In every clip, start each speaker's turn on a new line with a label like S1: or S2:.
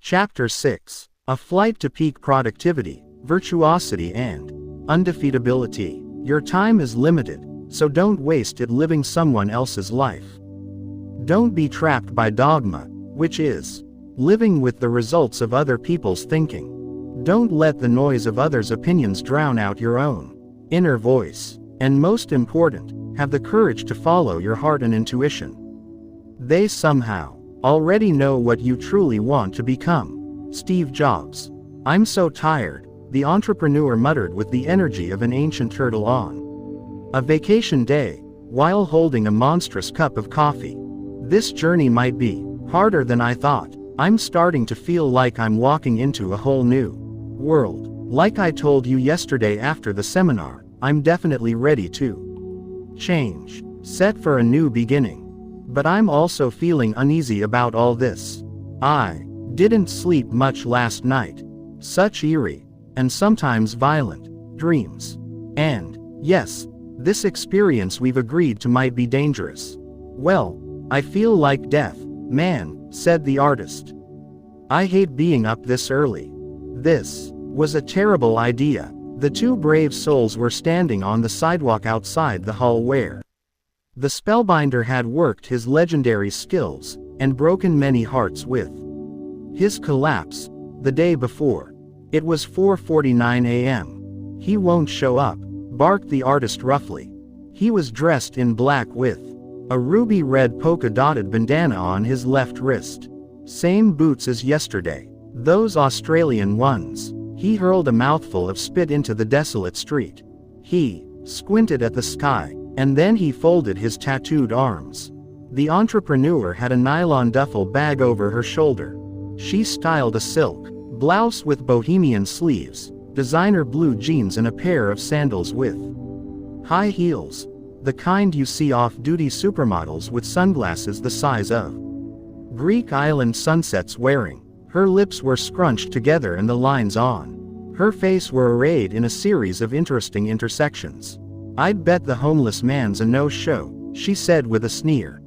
S1: Chapter 6. A Flight to Peak Productivity, Virtuosity and Undefeatability. Your time is limited, so don't waste it living someone else's life. Don't be trapped by dogma, which is living with the results of other people's thinking. Don't let the noise of others' opinions drown out your own inner voice. And most important, have the courage to follow your heart and intuition. They somehow already know what you truly want to become. Steve Jobs. I'm so tired, the entrepreneur muttered with the energy of an ancient turtle on a vacation day, while holding a monstrous cup of coffee. This journey might be harder than I thought. I'm starting to feel like I'm walking into a whole new world. Like I told you yesterday after the seminar, I'm definitely ready to change, set for a new beginning. But I'm also feeling uneasy about all this. I didn't sleep much last night. Such eerie, and sometimes violent, dreams. And, yes, this experience we've agreed to might be dangerous. Well, I feel like death, man, said the artist. I hate being up this early. This was a terrible idea. The two brave souls were standing on the sidewalk outside the hall where the spellbinder had worked his legendary skills, and broken many hearts with his collapse, the day before. It was 4:49 a.m. He won't show up, barked the artist roughly. He was dressed in black with a ruby red polka-dotted bandana on his left wrist. Same boots as yesterday. Those Australian ones. He hurled a mouthful of spit into the desolate street. He squinted at the sky, and then he folded his tattooed arms. The entrepreneur had a nylon duffel bag over her shoulder. She styled a silk blouse with bohemian sleeves, designer blue jeans and a pair of sandals with high heels. The kind you see off-duty supermodels with sunglasses the size of Greek island sunsets wearing. Her lips were scrunched together and the lines on her face were arrayed in a series of interesting intersections. I'd bet the homeless man's a no-show, she said with a sneer.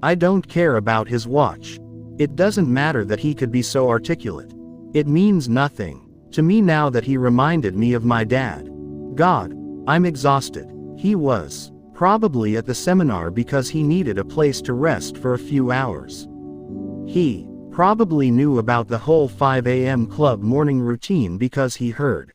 S1: I don't care about his watch. It doesn't matter that he could be so articulate. It means nothing to me now that he reminded me of my dad. God, I'm exhausted. He was probably at the seminar because he needed a place to rest for a few hours. He probably knew about the whole 5 a.m. club morning routine because he heard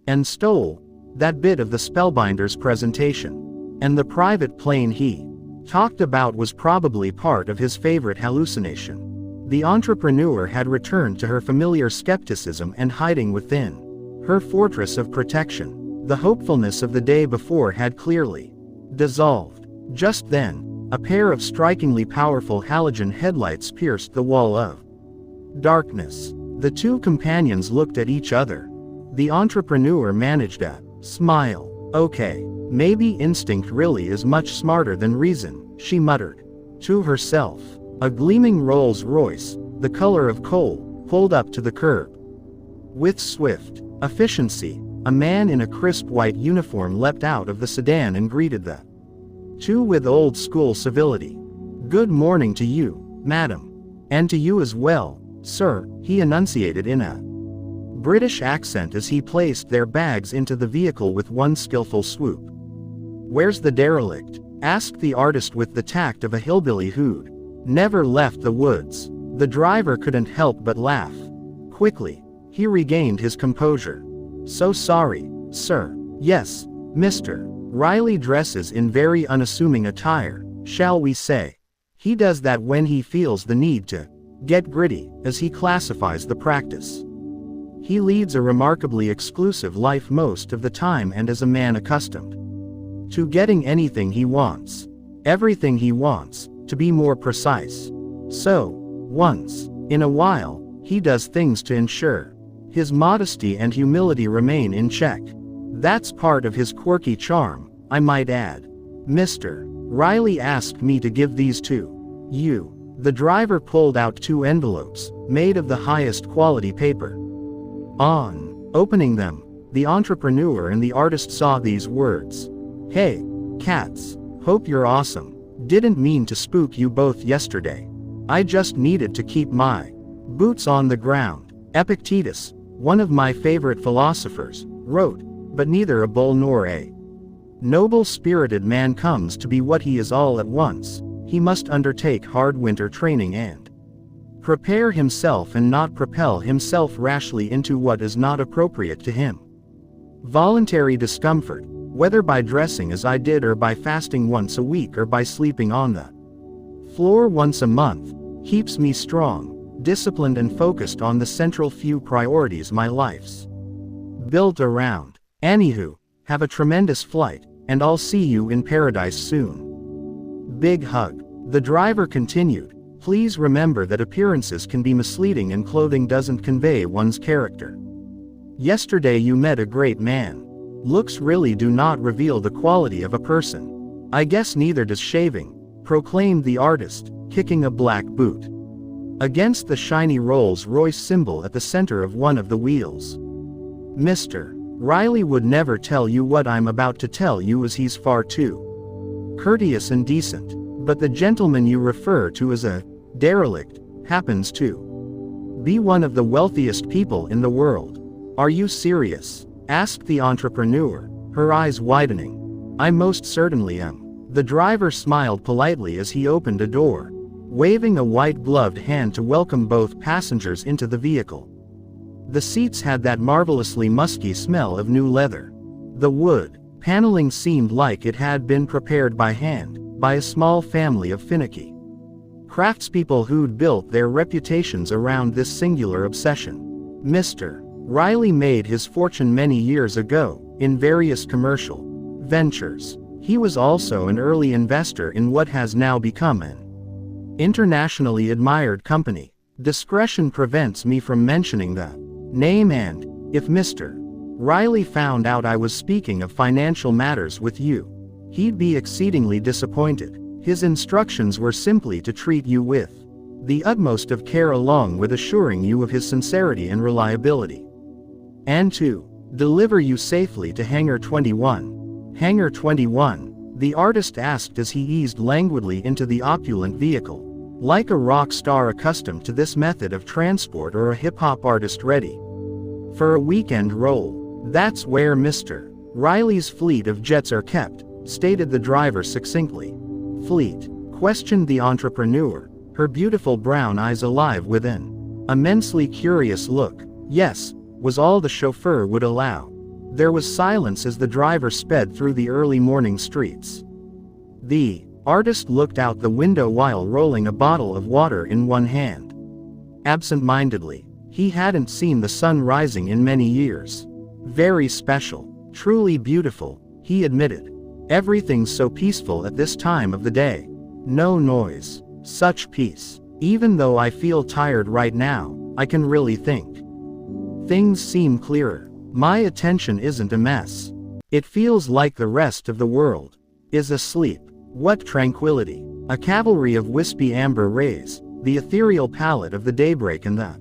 S1: and stole that bit of the spellbinder's presentation. And the private plane he talked about was probably part of his favorite hallucination. The entrepreneur had returned to her familiar skepticism and hiding within her fortress of protection. The hopefulness of the day before had clearly dissolved. Just then, a pair of strikingly powerful halogen headlights pierced the wall of darkness. The two companions looked at each other. The entrepreneur managed a smile. Okay, maybe instinct really is much smarter than reason, she muttered to herself. A gleaming Rolls-Royce, the color of coal, pulled up to the curb. With swift efficiency, a man in a crisp white uniform leapt out of the sedan and greeted the two with old-school civility. Good morning to you, madam. And to you as well, sir, he enunciated in a British accent as he placed their bags into the vehicle with one skillful swoop. Where's the derelict? Asked the artist with the tact of a hillbilly who'd never left the woods. The driver couldn't help but laugh. Quickly, he regained his composure. So sorry, sir. Yes, Mr. Riley dresses in very unassuming attire, shall we say. He does that when he feels the need to get gritty, as he classifies the practice. He leads a remarkably exclusive life most of the time and is a man accustomed to getting anything he wants. Everything he wants, to be more precise. So, once in a while, he does things to ensure his modesty and humility remain in check. That's part of his quirky charm, I might add. Mr. Riley asked me to give these to you. The driver pulled out 2 envelopes, made of the highest quality paper. On opening them, the entrepreneur and the artist saw these words. Hey, cats, hope you're awesome. Didn't mean to spook you both yesterday. I just needed to keep my Boots on the ground. Epictetus, one of my favorite philosophers, wrote, but neither a bull nor a noble-spirited man comes to be what he is all at once. He must undertake hard winter training and prepare himself and not propel himself rashly into what is not appropriate to him. Voluntary discomfort, whether by dressing as I did or by fasting once a week or by sleeping on the floor once a month, keeps me strong, disciplined and focused on the central few priorities my life's built around. Anywho, have a tremendous flight, and I'll see you in paradise soon. Big hug. The driver continued, please remember that appearances can be misleading and clothing doesn't convey one's character. Yesterday you met a great man. Looks really do not reveal the quality of a person. I guess neither does shaving, proclaimed the artist, kicking a black boot against the shiny Rolls-Royce symbol at the center of one of the wheels. Mr. Riley would never tell you what I'm about to tell you as he's far too courteous and decent, but the gentleman you refer to as a derelict happens to be one of the wealthiest people in the world. Are you serious? Asked the entrepreneur, her eyes widening. I most certainly am. The driver smiled politely as he opened a door, waving a white-gloved hand to welcome both passengers into the vehicle. The seats had that marvelously musky smell of new leather. The wood paneling seemed like it had been prepared by hand, by a small family of finicky craftspeople who'd built their reputations around this singular obsession. Mr. Riley made his fortune many years ago, in various commercial ventures. He was also an early investor in what has now become an internationally admired company. Discretion prevents me from mentioning the name, and if Mr. Riley found out I was speaking of financial matters with you, he'd be exceedingly disappointed. His instructions were simply to treat you with the utmost of care along with assuring you of his sincerity and reliability, and to deliver you safely to Hangar 21. Hangar 21? The artist asked as he eased languidly into the opulent vehicle, like a rock star accustomed to this method of transport or a hip-hop artist ready for a weekend roll. That's where Mr. Riley's fleet of jets are kept, stated the driver succinctly. Fleet? Questioned the entrepreneur, her beautiful brown eyes alive with an immensely curious look. Yes, was all the chauffeur would allow. There was silence as the driver sped through the early morning streets. The artist looked out the window while rolling a bottle of water in one hand. Absent-mindedly, he hadn't seen the sun rising in many years. Very special, truly beautiful, he admitted. Everything's so peaceful at this time of the day. No noise, such peace. Even though I feel tired right now, I can really think. Things seem clearer. My attention isn't a mess. It feels like the rest of the world is asleep. What tranquility. A cavalry of wispy amber rays, the ethereal palette of the daybreak, and the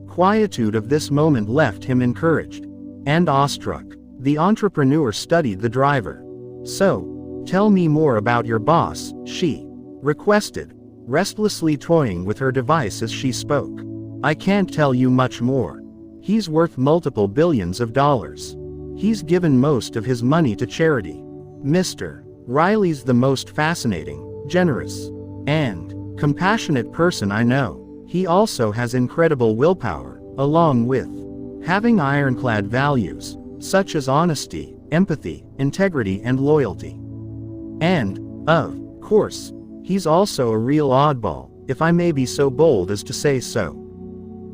S1: quietude of this moment left him encouraged and awestruck. The entrepreneur studied the driver. So, tell me more about your boss, she requested, restlessly toying with her device as she spoke. I can't tell you much more. He's worth multiple billions of dollars. He's given most of his money to charity. Mr. Riley's the most fascinating, generous, and compassionate person I know. He also has incredible willpower, along with having ironclad values, such as honesty, empathy, integrity and loyalty. And, of course, he's also a real oddball, if I may be so bold as to say so.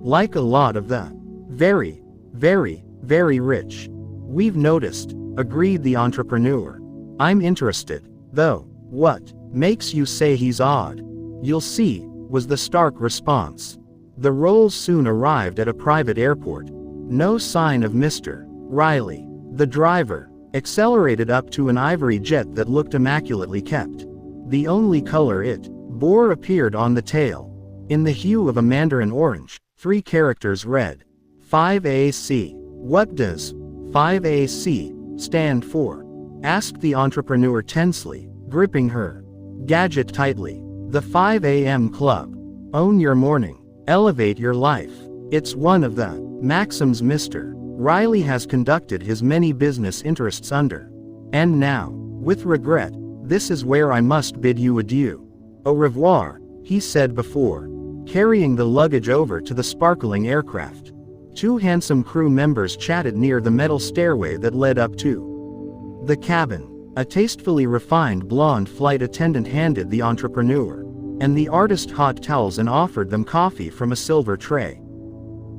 S1: Like a lot of the very, very, very rich. We've noticed, agreed the entrepreneur. I'm interested, though. What makes you say he's odd? You'll see, was the stark response. The Rolls soon arrived at a private airport. No sign of Mr. Riley. The driver accelerated up to an ivory jet that looked immaculately kept. The only color it bore appeared on the tail. In the hue of a mandarin orange, 3 characters read, 5AC. What does 5AC stand for? Asked the entrepreneur tensely, gripping her gadget tightly. The 5 a.m. club. Own your morning. Elevate your life. It's one of the maxims Mr. Riley has conducted his many business interests under. And now, with regret, this is where I must bid you adieu. Au revoir, he said before carrying the luggage over to the sparkling aircraft. Two handsome crew members chatted near the metal stairway that led up to the cabin. A tastefully refined blonde flight attendant handed the entrepreneur and the artist hot towels and offered them coffee from a silver tray.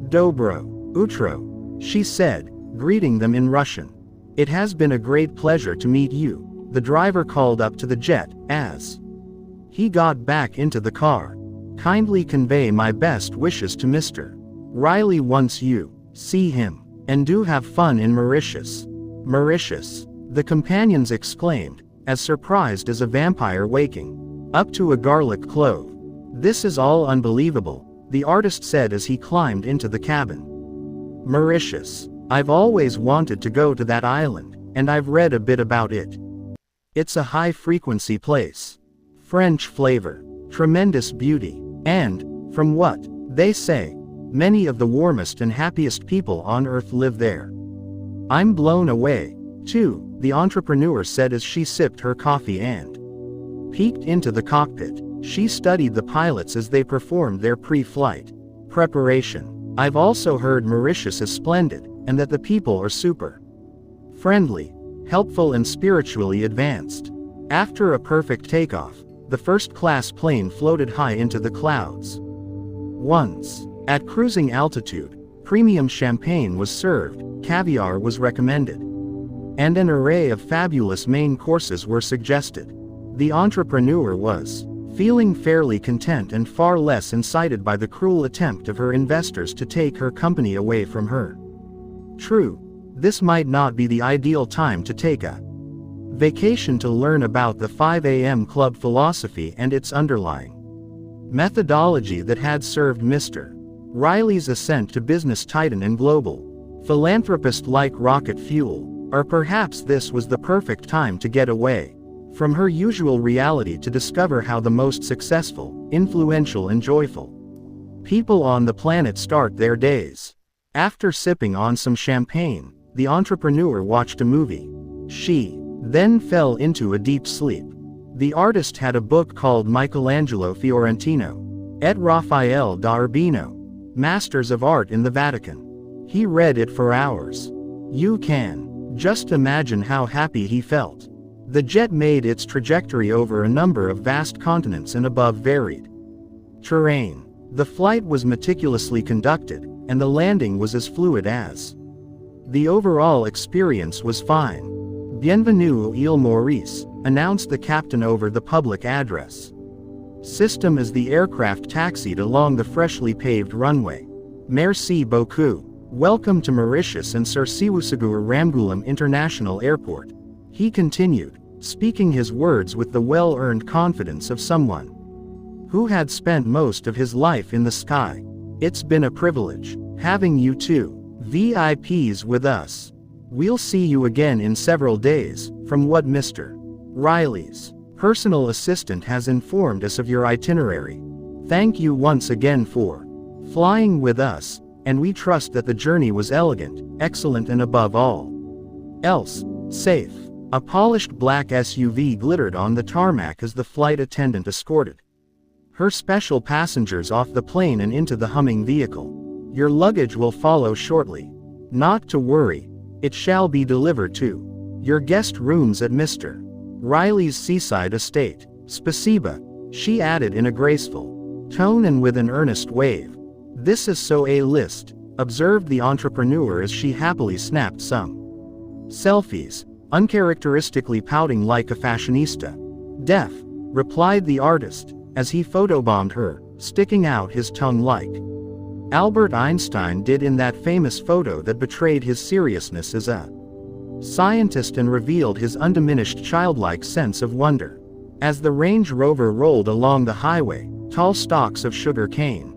S1: Dobro utro, she said, greeting them in Russian. It has been a great pleasure to meet you, the driver called up to the jet, as he got back into the car. Kindly convey my best wishes to Mr. Riley once you see him, and do have fun in Mauritius. Mauritius, the companions exclaimed, as surprised as a vampire waking up to a garlic clove. This is all unbelievable, the artist said as he climbed into the cabin. Mauritius. I've always wanted to go to that island, and I've read a bit about it. It's a high-frequency place. French flavor, tremendous beauty, and, from what they say, many of the warmest and happiest people on earth live there. I'm blown away, too, the entrepreneur said as she sipped her coffee and peeked into the cockpit. She studied the pilots as they performed their pre-flight preparation. I've also heard Mauritius is splendid, and that the people are super friendly, helpful and spiritually advanced. After a perfect takeoff, the first-class plane floated high into the clouds. Once at cruising altitude, premium champagne was served, caviar was recommended, and an array of fabulous main courses were suggested. The entrepreneur was feeling fairly content and far less incited by the cruel attempt of her investors to take her company away from her. True, this might not be the ideal time to take a vacation to learn about the 5 a.m. club philosophy and its underlying methodology that had served Mr. Riley's ascent to business titan and global philanthropist like rocket fuel, or perhaps this was the perfect time to get away from her usual reality to discover how the most successful, influential and joyful people on the planet start their days. After sipping on some champagne, the entrepreneur watched a movie. She then fell into a deep sleep. The artist had a book called Michelangelo Fiorentino et Raphael da Urbino, Masters of Art in the Vatican. He read it for hours. You can just imagine how happy he felt. The jet made its trajectory over a number of vast continents and above varied terrain. The flight was meticulously conducted, and the landing was as fluid as the overall experience was fine. Bienvenue Île Maurice, announced the captain over the public address system as the aircraft taxied along the freshly paved runway. Merci beaucoup. Welcome to Mauritius and Sir Siwusagur Ramgoolam International Airport, he continued, speaking his words with the well-earned confidence of someone who had spent most of his life in the sky. It's been a privilege having you two VIPs with us. We'll see you again in several days, from what Mr. Riley's personal assistant has informed us of your itinerary. Thank you once again for flying with us, and we trust that the journey was elegant, excellent and above all else, safe. A polished black SUV glittered on the tarmac as the flight attendant escorted her special passengers off the plane and into the humming vehicle. Your luggage will follow shortly. Not to worry, it shall be delivered to your guest rooms at Mr. Riley's seaside estate. Spasiba, she added in a graceful tone and with an earnest wave. This is so A-list, observed the entrepreneur as she happily snapped some selfies, uncharacteristically pouting like a fashionista. Deaf, replied the artist, as he photobombed her, sticking out his tongue like Albert Einstein did in that famous photo that betrayed his seriousness as a scientist and revealed his undiminished childlike sense of wonder. As the Range Rover rolled along the highway, tall stalks of sugar cane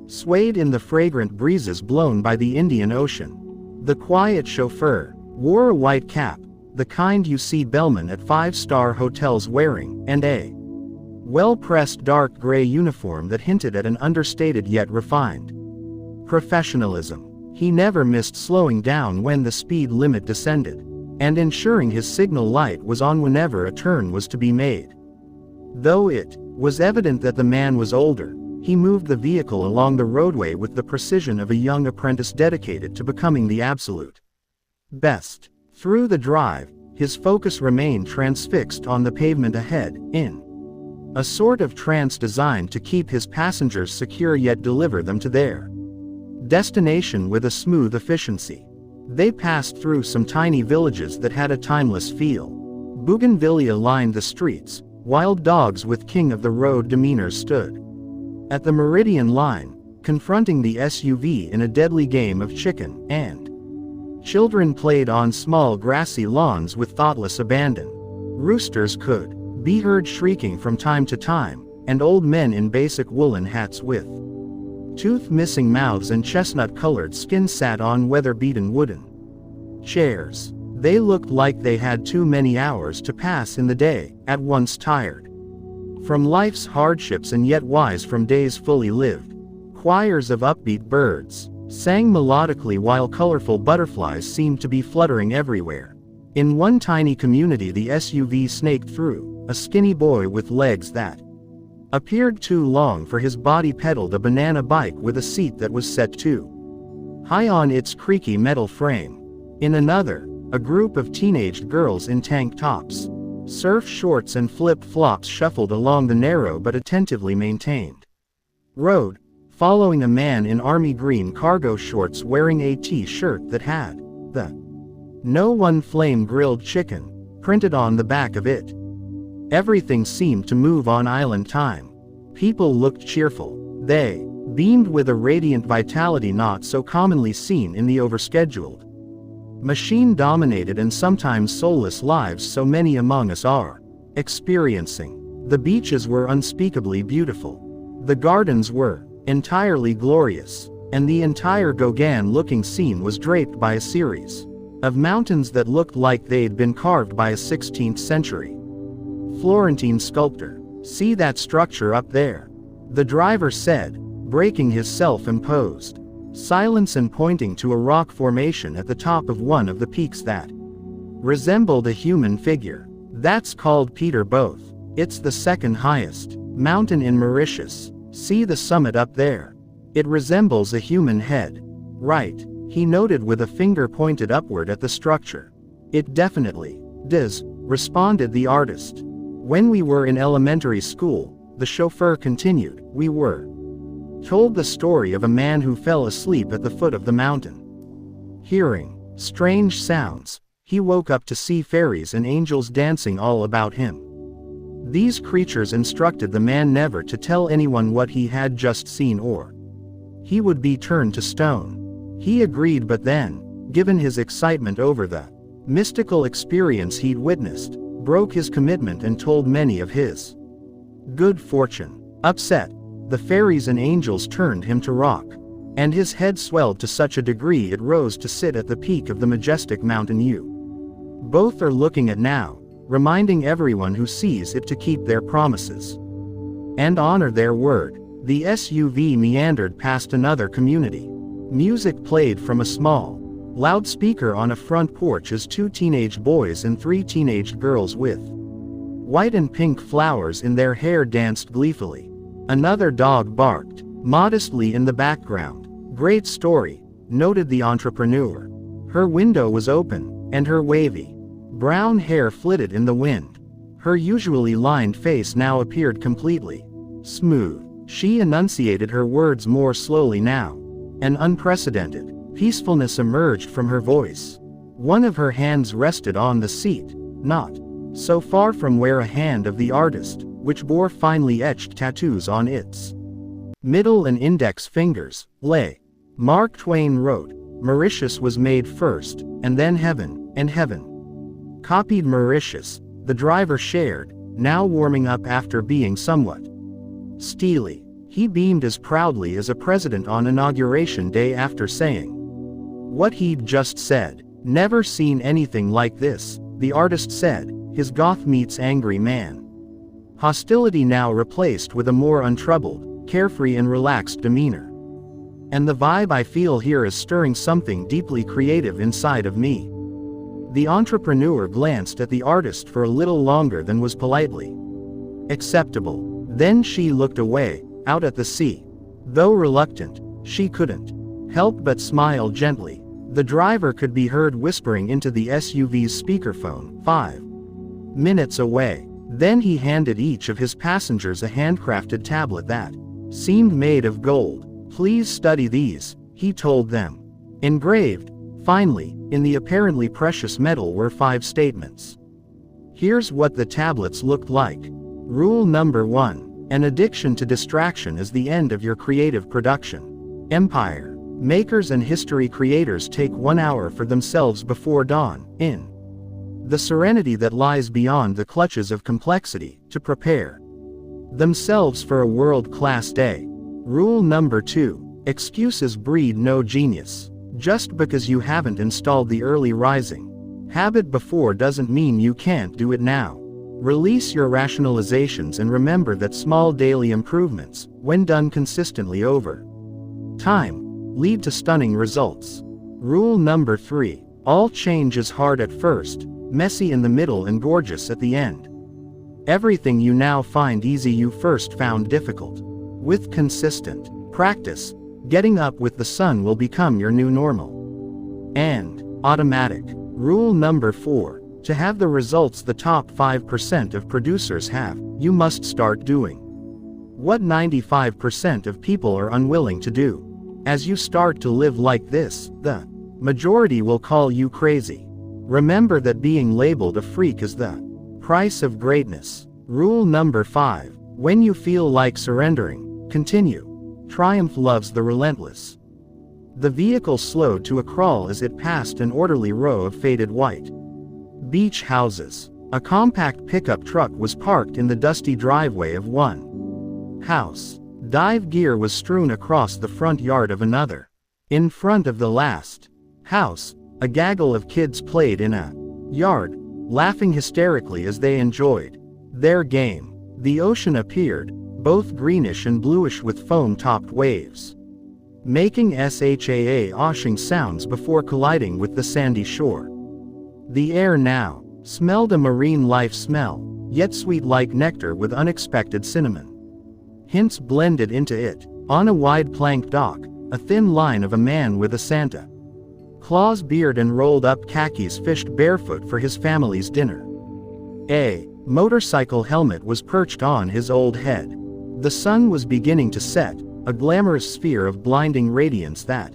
S1: swayed in the fragrant breezes blown by the Indian Ocean. The quiet chauffeur wore a white cap, the kind you see bellmen at five-star hotels wearing, and a well-pressed dark gray uniform that hinted at an understated yet refined professionalism. He never missed slowing down when the speed limit descended, and ensuring his signal light was on whenever a turn was to be made. Though it was evident that the man was older, he moved the vehicle along the roadway with the precision of a young apprentice dedicated to becoming the absolute best. Through the drive, his focus remained transfixed on the pavement ahead, in a sort of trance designed to keep his passengers secure yet deliver them to their destination with a smooth efficiency. They passed through some tiny villages that had a timeless feel. Bougainvillea lined the streets, wild dogs with king of the road demeanor stood at the meridian line, confronting the SUV in a deadly game of chicken, and children played on small grassy lawns with thoughtless abandon. Roosters could be heard shrieking from time to time, and old men in basic woolen hats with tooth-missing mouths and chestnut-colored skin sat on weather-beaten wooden chairs. They looked like they had too many hours to pass in the day, at once tired from life's hardships and yet wise from days fully lived. Choirs of upbeat birds sang melodically while colorful butterflies seemed to be fluttering everywhere. In one tiny community the SUV snaked through. A skinny boy with legs that appeared too long for his body pedaled a banana bike with a seat that was set too high on its creaky metal frame. In another, a group of teenaged girls in tank tops, surf shorts and flip-flops shuffled along the narrow but attentively maintained road, following a man in army green cargo shorts wearing a t-shirt that had the "No One Flame Grilled Chicken" printed on the back of it. Everything seemed to move on island time. People looked cheerful. They beamed with a radiant vitality not so commonly seen in the overscheduled, machine-dominated and sometimes soulless lives so many among us are experiencing. The beaches were unspeakably beautiful. The gardens were entirely glorious, and the entire Gauguin-looking scene was draped by a series of mountains that looked like they'd been carved by a 16th century Florentine sculptor. "See that structure up there?" the driver said, breaking his self-imposed silence and pointing to a rock formation at the top of one of the peaks that resembled a human figure. "That's called Peter Both. It's the second highest mountain in Mauritius. See the summit up there? It resembles a human head." "Right," he noted with a finger pointed upward at the structure. "It definitely does," responded the artist. "When we were in elementary school," the chauffeur continued, "we were told the story of a man who fell asleep at the foot of the mountain. Hearing strange sounds, he woke up to see fairies and angels dancing all about him. These creatures instructed the man never to tell anyone what he had just seen or he would be turned to stone. He agreed, but then, given his excitement over the mystical experience he'd witnessed, broke his commitment and told many of his good fortune. Upset, the fairies and angels turned him to rock, and his head swelled to such a degree it rose to sit at the peak of the majestic mountain you both are looking at now, reminding everyone who sees it to keep their promises and honor their word." The SUV meandered past another community. Music played from a small loudspeaker on a front porch as two teenage boys and three teenage girls with white and pink flowers in their hair danced gleefully. Another dog barked modestly in the background. "Great story," noted the entrepreneur. Her window was open, and her wavy brown hair flitted in the wind. Her usually lined face now appeared completely smooth. She enunciated her words more slowly now. An unprecedented peacefulness emerged from her voice. One of her hands rested on the seat, not so far from where a hand of the artist, which bore finely etched tattoos on its middle and index fingers, lay. Mark Twain wrote, "Mauritius was made first, and then heaven, and heaven copied Mauritius," the driver shared, now warming up after being somewhat steely. He beamed as proudly as a president on Inauguration Day after saying what he'd just said. "Never seen anything like this," the artist said, his goth meets angry man Hostility now replaced with a more untroubled, carefree and relaxed demeanor. And the vibe I feel here is stirring something deeply creative inside of me. The entrepreneur glanced at the artist for a little longer than was politely acceptable. Then she looked away, out at the sea. Though reluctant, she couldn't help but smile gently. The driver could be heard whispering into the SUV's speakerphone, 5 minutes away. Then he handed each of his passengers a handcrafted tablet that seemed made of gold. "Please study these," he told them. Engraved, finally, in the apparently precious metal were 5 statements. Here's what the tablets looked like. Rule number 1. An addiction to distraction is the end of your creative production. Empire. Makers and history creators take 1 hour for themselves before dawn, in the serenity that lies beyond the clutches of complexity, to prepare themselves for a world-class day. Rule number 2. Excuses breed no genius. Just because you haven't installed the early rising habit before doesn't mean you can't do it now. Release your rationalizations and remember that small daily improvements, when done consistently over time, lead to stunning results. Rule number 3. All change is hard at first, messy in the middle and gorgeous at the end. Everything you now find easy you first found difficult. With consistent practice, getting up with the sun will become your new normal. And automatic. Rule number 4. To have the results the top 5% of producers have, you must start doing what 95% of people are unwilling to do. As you start to live like this, the majority will call you crazy. Remember that being labeled a freak is the price of greatness. Rule number 5. When you feel like surrendering, continue. Triumph loves the relentless. The vehicle slowed to a crawl as it passed an orderly row of faded white beach houses. A compact pickup truck was parked in the dusty driveway of one house. Dive gear was strewn across the front yard of another. In front of the last house, a gaggle of kids played in a yard, laughing hysterically as they enjoyed their game. The ocean appeared, both greenish and bluish with foam-topped waves, making SHAA-oshing sounds before colliding with the sandy shore. The air now smelled a marine life smell, yet sweet like nectar with unexpected cinnamon hints blended into it. On a wide plank dock, a thin line of a man with a Santa Claus beard and rolled up khakis fished barefoot for his family's dinner. A motorcycle helmet was perched on his old head. The sun was beginning to set, a glamorous sphere of blinding radiance that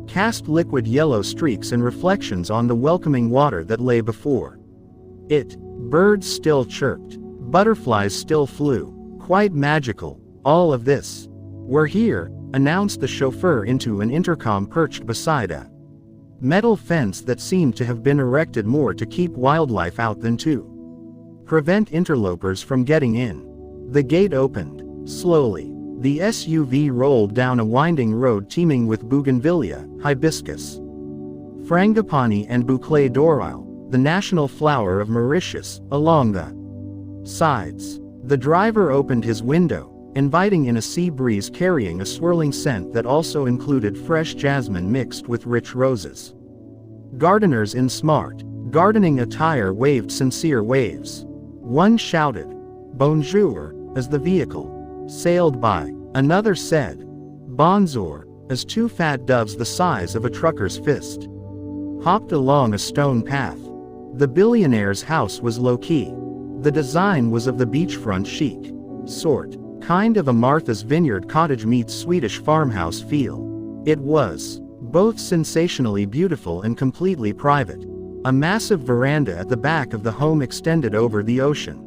S1: cast liquid yellow streaks and reflections on the welcoming water that lay before it. Birds still chirped. Butterflies still flew. Quite magical, all of this. "We're here," announced the chauffeur into an intercom perched beside a metal fence that seemed to have been erected more to keep wildlife out than to prevent interlopers from getting in. The gate opened. Slowly, the SUV rolled down a winding road teeming with bougainvillea, hibiscus, frangipani and boucle d'oreille, the national flower of Mauritius, along the sides. The driver opened his window, inviting in a sea breeze carrying a swirling scent that also included fresh jasmine mixed with rich roses. Gardeners in smart gardening attire waved sincere waves. One shouted, "Bonjour," as the vehicle sailed by. Another said, "Bonjour," as 2 fat doves the size of a trucker's fist hopped along a stone path. The billionaire's house was low-key. The design was of the beachfront chic sort, kind of a Martha's Vineyard cottage meets Swedish farmhouse feel. It was both sensationally beautiful and completely private. A massive veranda at the back of the home extended over the ocean.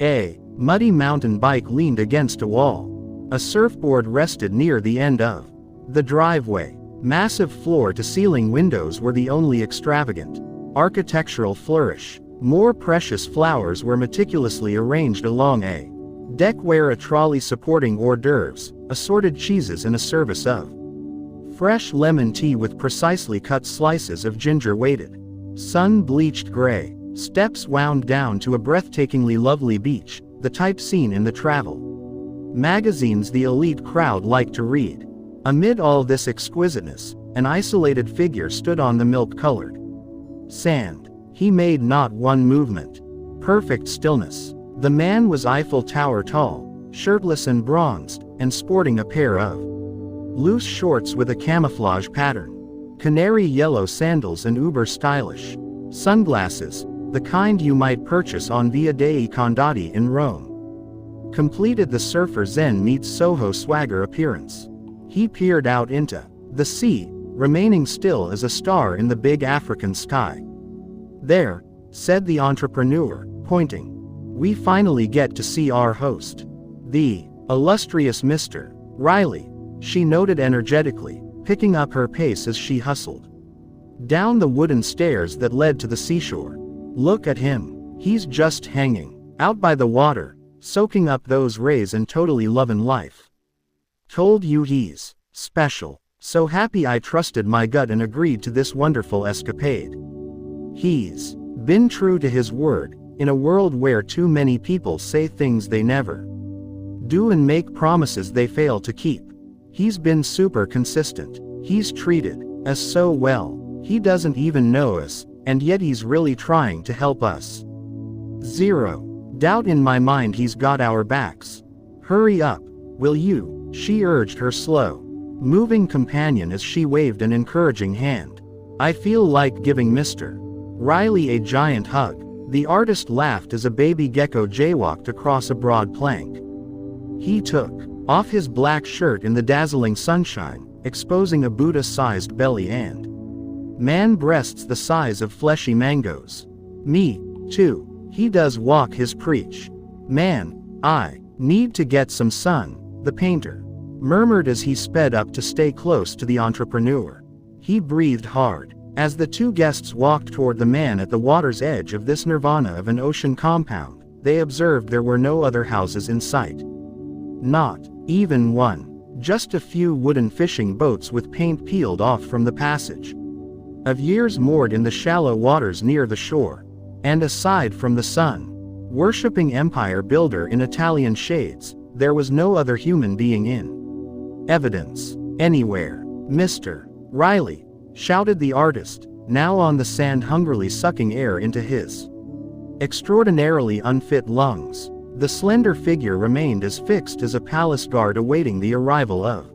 S1: A muddy mountain bike leaned against a wall. A surfboard rested near the end of the driveway. Massive floor-to-ceiling windows were the only extravagant architectural flourish. More precious flowers were meticulously arranged along a deck where a trolley supporting hors d'oeuvres, assorted cheeses and a service of fresh lemon tea with precisely cut slices of ginger waited. Sun-bleached gray steps wound down to a breathtakingly lovely beach, the type seen in the travel magazines the elite crowd liked to read. Amid all this exquisiteness, an isolated figure stood on the milk-colored sand. He made not one movement. Perfect stillness. The man was Eiffel Tower tall, shirtless and bronzed, and sporting a pair of loose shorts with a camouflage pattern, canary yellow sandals and uber stylish sunglasses, the kind you might purchase on Via dei Condotti in Rome, completed the surfer Zen meets Soho swagger appearance. He peered out into the sea, remaining still as a star in the big African sky. "There," said the entrepreneur, pointing. "We finally get to see our host. The illustrious Mr. Riley," she noted energetically, picking up her pace as she hustled down the wooden stairs that led to the seashore. "Look at him. He's just hanging out by the water, soaking up those rays and totally lovin' life. Told you he's special. So happy I trusted my gut and agreed to this wonderful escapade." He's been true to his word, in a world where too many people say things they never do and make promises they fail to keep. He's been super consistent. He's treated us so well. He doesn't even know us, and yet he's really trying to help us. Zero doubt in my mind he's got our backs. Hurry up, will you? She urged her slow moving companion as she waved an encouraging hand. "I feel like giving Mr. Riley a giant hug." The artist laughed as a baby gecko jaywalked across a broad plank. He took off his black shirt in the dazzling sunshine, exposing a Buddha-sized belly and man breasts the size of fleshy mangoes. "Me, too. He does walk his preach. Man, I need to get some sun," the painter murmured as he sped up to stay close to the entrepreneur. He breathed hard. As the two guests walked toward the man at the water's edge of this nirvana of an ocean compound, they observed there were no other houses in sight. Not even one. Just a few wooden fishing boats with paint peeled off from the passage of years moored in the shallow waters near the shore. And aside from the sun-worshipping empire builder in Italian shades, there was no other human being in evidence anywhere. "Mr. Riley," shouted the artist, now on the sand hungrily sucking air into his extraordinarily unfit lungs. The slender figure remained as fixed as a palace guard awaiting the arrival of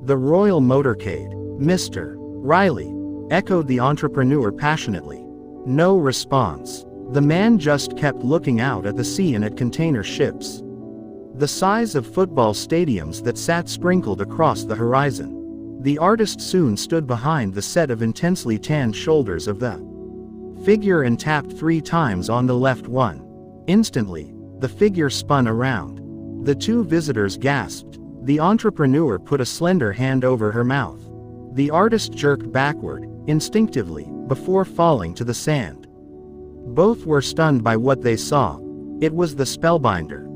S1: the royal motorcade. "Mr. Riley," echoed the entrepreneur passionately. No response. The man just kept looking out at the sea and at container ships, the size of football stadiums that sat sprinkled across the horizon. The artist soon stood behind the set of intensely tanned shoulders of the figure and tapped 3 times on the left one. Instantly, the figure spun around. The two visitors gasped. The entrepreneur put a slender hand over her mouth. The artist jerked backward, instinctively, before falling to the sand. Both were stunned by what they saw. It was the spellbinder.